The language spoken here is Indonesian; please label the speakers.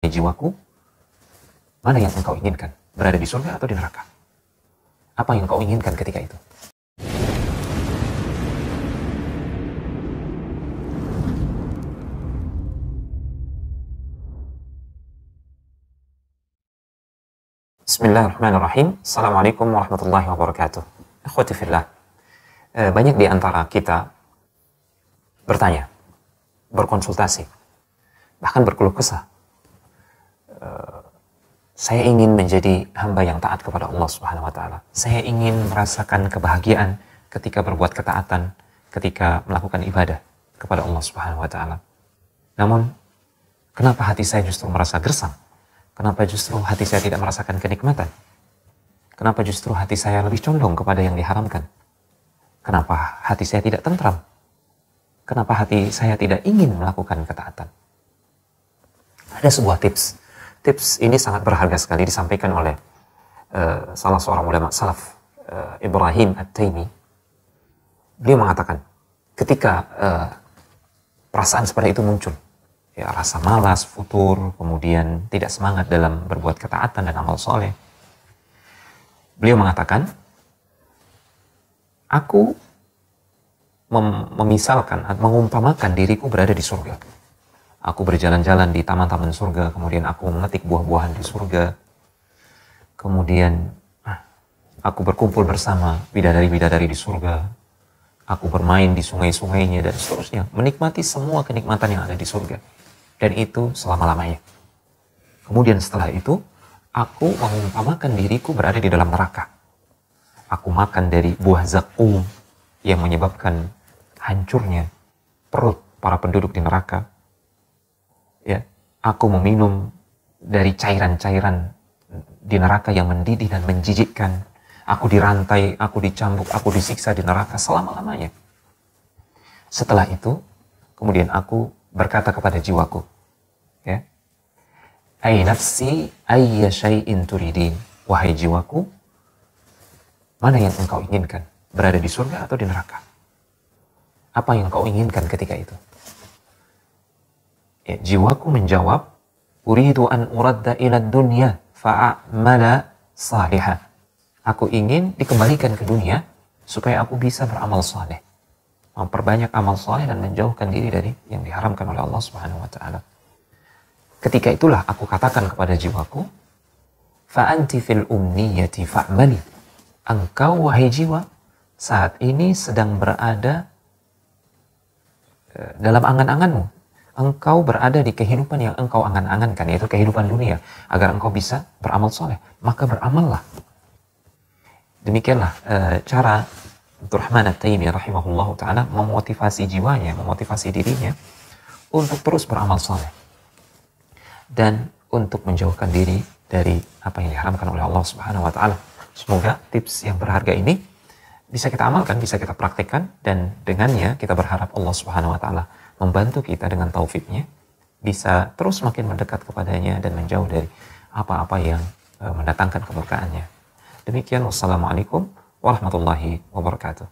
Speaker 1: Jiwaku, mana yang engkau inginkan? Berada di surga atau di neraka? Apa yang engkau inginkan ketika itu? Bismillahirrahmanirrahim. Assalamualaikum warahmatullahi wabarakatuh. Akhwati fillah. Banyak di antara kita bertanya, berkonsultasi, bahkan berkeluh kesah. Saya ingin menjadi hamba yang taat kepada Allah Subhanahu wa taala. Saya ingin merasakan kebahagiaan ketika berbuat ketaatan, ketika melakukan ibadah kepada Allah Subhanahu wa taala. Namun, kenapa hati saya justru merasa gersang? Kenapa justru hati saya tidak merasakan kenikmatan? Kenapa justru hati saya lebih condong kepada yang diharamkan? Kenapa hati saya tidak tentram? Kenapa hati saya tidak ingin melakukan ketaatan? Ada sebuah tips. Tips ini sangat berharga sekali disampaikan oleh salah seorang ulama salaf, Ibrahim At-Taimi. Beliau mengatakan, ketika perasaan seperti itu muncul, ya, rasa malas, futur, kemudian tidak semangat dalam berbuat ketaatan dan amal soleh, beliau mengatakan, aku memisalkan, mengumpamakan diriku berada di surga. Aku berjalan-jalan di taman-taman surga, kemudian aku memetik buah-buahan di surga, kemudian aku berkumpul bersama bidadari-bidadari di surga, aku bermain di sungai-sungainya, dan seterusnya, menikmati semua kenikmatan yang ada di surga. Dan itu selama-lamanya. Kemudian setelah itu, aku mengumpamakan diriku berada di dalam neraka. Aku makan dari buah zakum yang menyebabkan hancurnya perut para penduduk di neraka. Ya, aku meminum dari cairan-cairan di neraka yang mendidih dan menjijikkan. Aku dirantai, aku dicambuk, aku disiksa di neraka selama-lamanya. Setelah itu, kemudian aku berkata kepada jiwaku, ya, ai nafsi ayya syai'in turidin, wahai jiwaku, mana yang engkau inginkan? Berada di surga atau di neraka? Apa yang engkau inginkan ketika itu? Ya, jiwaku menjawab, uridu an uradda ila dunya fa'amala salihah. Aku ingin dikembalikan ke dunia supaya aku bisa beramal saleh, memperbanyak amal saleh dan menjauhkan diri dari yang diharamkan oleh Allah Subhanahu wa taala. Ketika itulah aku katakan kepada jiwaku, fa anti fil umniyati fa'mali. Engkau, wahai jiwa, saat ini sedang berada dalam angan-anganmu. Engkau berada di kehidupan yang engkau angan-angankan, yaitu kehidupan dunia, agar engkau bisa beramal soleh. Maka beramallah. Demikianlah cara Abdurrahman At-Taimi rahimahullahu ta'ala memotivasi jiwanya, memotivasi dirinya untuk terus beramal soleh dan untuk menjauhkan diri dari apa yang diharamkan oleh Allah Subhanahu wa ta'ala. Semoga tips yang berharga ini bisa kita amalkan, bisa kita praktikkan, dan dengannya kita berharap Allah Subhanahu wa ta'ala membantu kita dengan taufiknya, bisa terus makin mendekat kepadanya dan menjauh dari apa-apa yang mendatangkan kemurkaannya. Demikian, wassalamualaikum warahmatullahi wabarakatuh.